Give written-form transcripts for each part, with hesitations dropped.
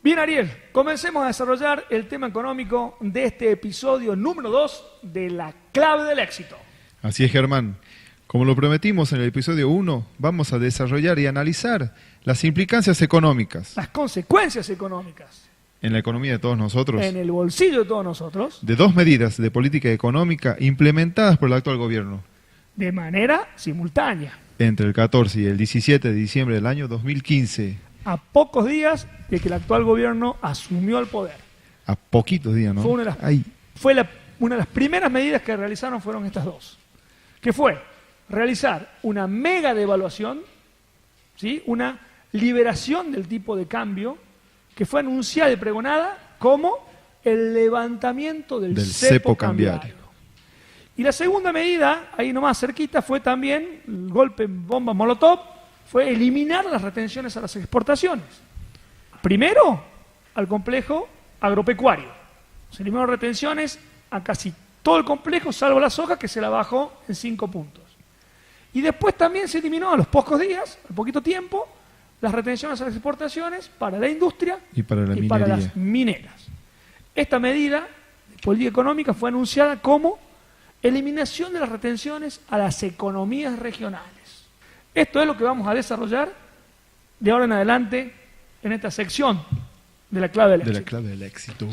Bien, Ariel, comencemos a desarrollar el tema económico de este episodio número 2 de La Clave del Éxito. Así es, Germán. Como lo prometimos en el episodio 1, vamos a desarrollar y analizar las implicancias económicas Las consecuencias económicas en la economía de todos nosotros en el bolsillo de todos nosotros de dos medidas de política económica implementadas por el actual gobierno de manera simultánea, entre el 14 y el 17 de diciembre del año 2015. a pocos días de que el actual gobierno asumió el poder. A poquitos días, ¿no? Fue una de las primeras medidas que realizaron fueron estas dos, que fue realizar una mega devaluación, ¿sí? Una liberación del tipo de cambio que fue anunciada y pregonada como el levantamiento del cepo cambiario. Y la segunda medida, ahí nomás cerquita, fue también el golpe bomba Molotov, fue eliminar las retenciones a las exportaciones. Primero, al complejo agropecuario. Se eliminaron retenciones a casi todo el complejo, salvo la soja, que se la bajó en 5 puntos. Y después también se eliminó a los pocos días, al poquito tiempo, las retenciones a las exportaciones para la industria Y para la para minería. las mineras. Esta medida de política económica fue anunciada como eliminación de las retenciones a las economías regionales. Esto es lo que vamos a desarrollar de ahora en adelante en esta sección de la clave del De la éxito. clave del éxito.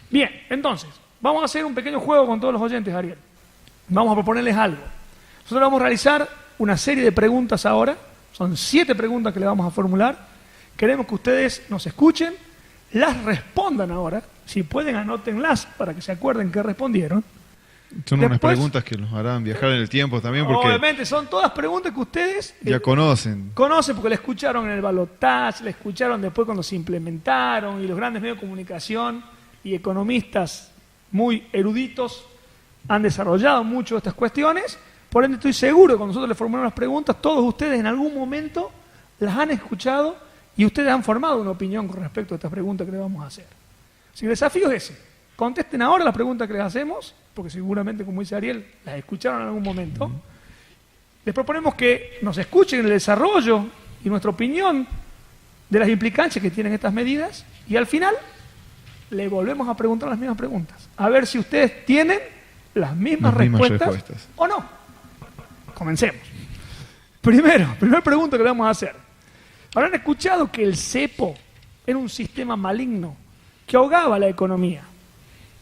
Bien, entonces, vamos a hacer un pequeño juego con todos los oyentes, Ariel. Vamos a proponerles algo. Nosotros vamos a realizar una serie de preguntas ahora. Son 7 preguntas que le vamos a formular. Queremos que ustedes nos escuchen, las respondan ahora. Si pueden, anótenlas para que se acuerden que respondieron. Son unas Después- preguntas que nos harán viajar en el tiempo también porque Obviamente, son todas preguntas que ustedes ya conocen. conocen porque la escucharon en el balotaje, la escucharon después cuando se implementaron y los grandes medios de comunicación y economistas muy eruditos han desarrollado mucho estas cuestiones. Por ende, estoy seguro que cuando nosotros les formulamos las preguntas, todos ustedes en algún momento las han escuchado y ustedes han formado una opinión con respecto a estas preguntas que les vamos a hacer. Si el desafío es ese, contesten ahora las preguntas que les hacemos, porque seguramente, como dice Ariel, las escucharon en algún momento. Les proponemos que nos escuchen el desarrollo y nuestra opinión de las implicancias que tienen estas medidas y al final le volvemos a preguntar las mismas preguntas. A ver si ustedes tienen las mismas Las mismas respuestas respuestas. o no. Comencemos. Primera pregunta que le vamos a hacer. Habrán escuchado que el cepo era un sistema maligno que ahogaba la economía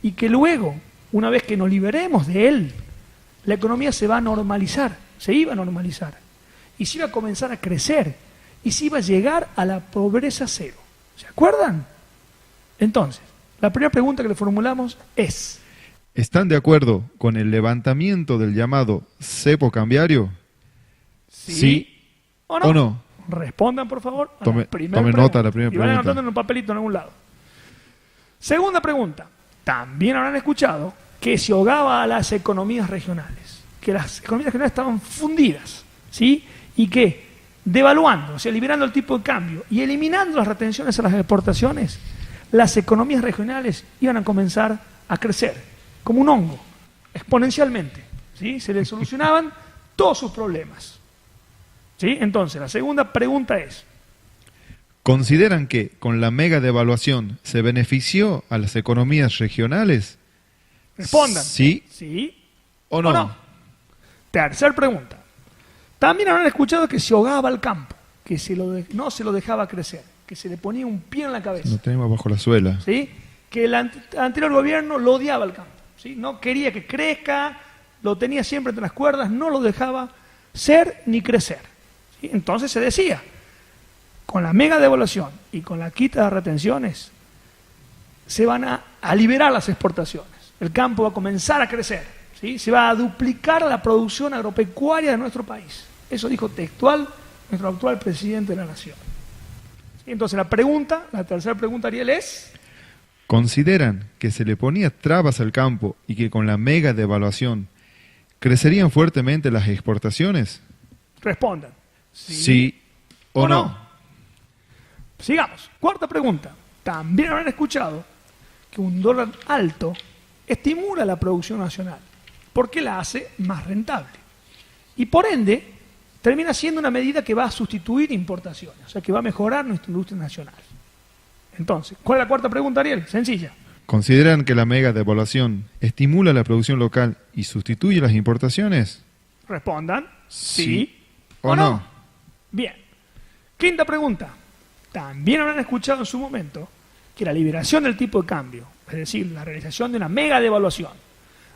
y que luego, una vez que nos liberemos de él, la economía se va a normalizar, se iba a normalizar y se iba a comenzar a crecer y se iba a llegar a la pobreza cero. ¿Se acuerdan? Entonces, la primera pregunta que le formulamos es: ¿Están de acuerdo con el levantamiento del llamado cepo cambiario? ¿Sí o no? ¿O no? Respondan, por favor, a Tome- la primera tome pregunta. nota de la primera Y vayan pregunta. anotando en un papelito en algún lado. Segunda pregunta. También habrán escuchado que se ahogaba a las economías regionales, que las economías regionales estaban fundidas, ¿sí? Y que devaluando, o sea, liberando el tipo de cambio y eliminando las retenciones a las exportaciones, las economías regionales iban a comenzar a crecer como un hongo, exponencialmente, ¿sí? Se les solucionaban todos sus problemas. ¿Sí? Entonces, la segunda pregunta es: ¿Consideran que con la mega devaluación se benefició a las economías regionales? respondan. ¿Sí ¿Sí o no? Tercer pregunta. También habrán escuchado que se ahogaba el campo, que no se lo dejaba crecer, que se le ponía un pie en la cabeza. Lo tenemos bajo la suela. ¿Sí? Que el anterior gobierno lo odiaba al campo, ¿sí? No quería que crezca, lo tenía siempre entre las cuerdas, no lo dejaba ser ni crecer, ¿sí? Entonces se decía, con la mega devaluación y con la quita de retenciones, se van a liberar las exportaciones, el campo va a comenzar a crecer, ¿sí? Se va a duplicar la producción agropecuaria de nuestro país. Eso dijo textual nuestro actual presidente de la Nación. ¿Sí? Entonces la tercera pregunta, Ariel, es: ¿Consideran que se le ponía trabas al campo y que con la mega devaluación crecerían fuertemente las exportaciones? respondan. ¿Sí o no? Sigamos. Cuarta pregunta. También habrán escuchado que un dólar alto estimula la producción nacional porque la hace más rentable. Y por ende, termina siendo una medida que va a sustituir importaciones, o sea, que va a mejorar nuestra industria nacional. Entonces, ¿cuál es la cuarta pregunta, Ariel? Sencilla. ¿Consideran que la mega devaluación estimula la producción local y sustituye las importaciones? Respondan Sí o o no. no. Bien. Quinta pregunta. También habrán escuchado en su momento que la liberación del tipo de cambio, es decir, la realización de una mega devaluación,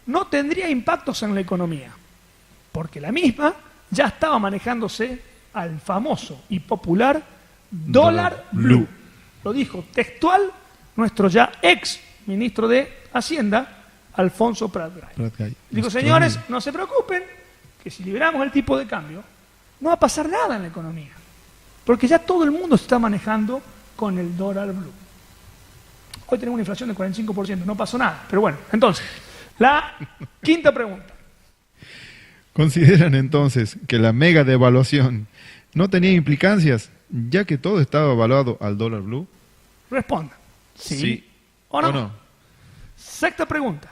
no tendría impactos en la economía, porque la misma ya estaba manejándose al famoso y popular dólar blue. Lo dijo textual nuestro ya ex ministro de Hacienda, Alfonso Prat Gay. Digo, señores, no se preocupen, que si liberamos el tipo de cambio, no va a pasar nada en la economía, porque ya todo el mundo se está manejando con el dólar blue. Hoy tenemos una inflación del 45%, no pasó nada. Pero bueno, entonces, la quinta pregunta. ¿Consideran entonces que la mega devaluación no tenía implicancias, ya que todo estaba evaluado al dólar blue? Responda. ¿Sí o no? Sexta pregunta.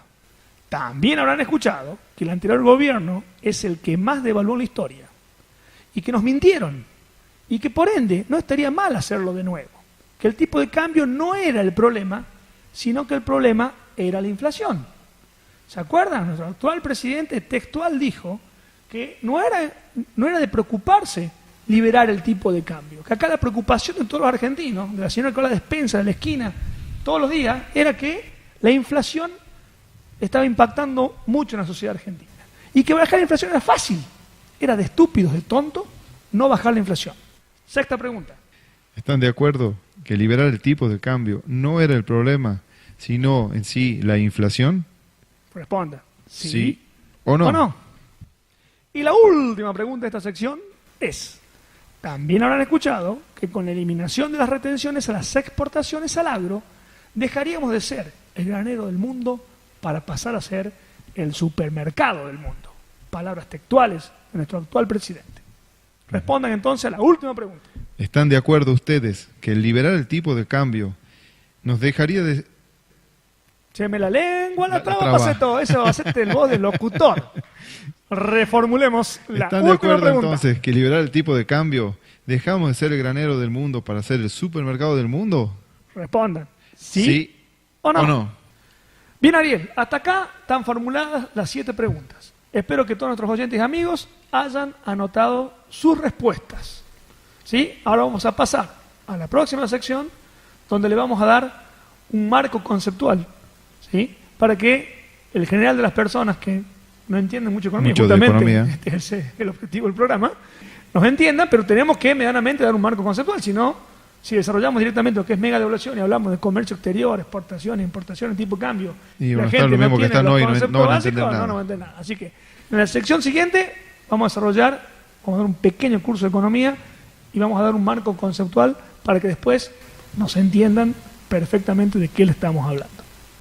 También habrán escuchado que el anterior gobierno es el que más devaluó en la historia y que nos mintieron y que por ende no estaría mal hacerlo de nuevo. Que el tipo de cambio no era el problema, sino que el problema era la inflación. ¿Se acuerdan? Nuestro actual presidente textual dijo que no era de preocuparse liberar el tipo de cambio. Que acá la preocupación de todos los argentinos, de la señora con la despensa de la esquina, todos los días, era que la inflación estaba impactando mucho en la sociedad argentina. Y que bajar la inflación era fácil. Era de estúpidos, de tontos, no bajar la inflación. Sexta pregunta. ¿Están de acuerdo que liberar el tipo de cambio no era el problema, sino en sí la inflación? Responda. ¿Sí o no? ¿O no? Y la última pregunta de esta sección es, también habrán escuchado que con la eliminación de las retenciones a las exportaciones al agro, dejaríamos de ser el granero del mundo para pasar a ser el supermercado del mundo. Palabras textuales de nuestro actual presidente. Respondan entonces a la última pregunta. ¿Están de acuerdo ustedes que el liberar el tipo de cambio nos dejaría de... Cheme la lengua, la traba, traba. pase todo. Eso va a ser el voz del locutor. Reformulemos la ¿Están de última acuerdo pregunta. entonces que liberar el tipo de cambio dejamos de ser el granero del mundo para ser el supermercado del mundo? Respondan. ¿Sí o no? ¿O no? Bien, Ariel, hasta acá están formuladas las 7 preguntas. Espero que todos nuestros oyentes y amigos hayan anotado sus respuestas. ¿Sí? Ahora vamos a pasar a la próxima sección, donde le vamos a dar un marco conceptual, ¿sí? Para que el general de las personas que no entienden mucho economía, Mucho de justamente economía. este es el objetivo del programa, nos entiendan, pero tenemos que medianamente dar un marco conceptual, si no, si desarrollamos directamente lo que es mega devaluación y hablamos de comercio exterior, exportación, importación, tipo de cambio, Y la van a estar gente lo mismo que tiene están los hoy, no conceptos van a básicos, entender nada. no van a entender nada. Así que en la sección siguiente vamos a desarrollar, vamos a dar un pequeño curso de economía y vamos a dar un marco conceptual para que después nos entiendan perfectamente de qué le estamos hablando.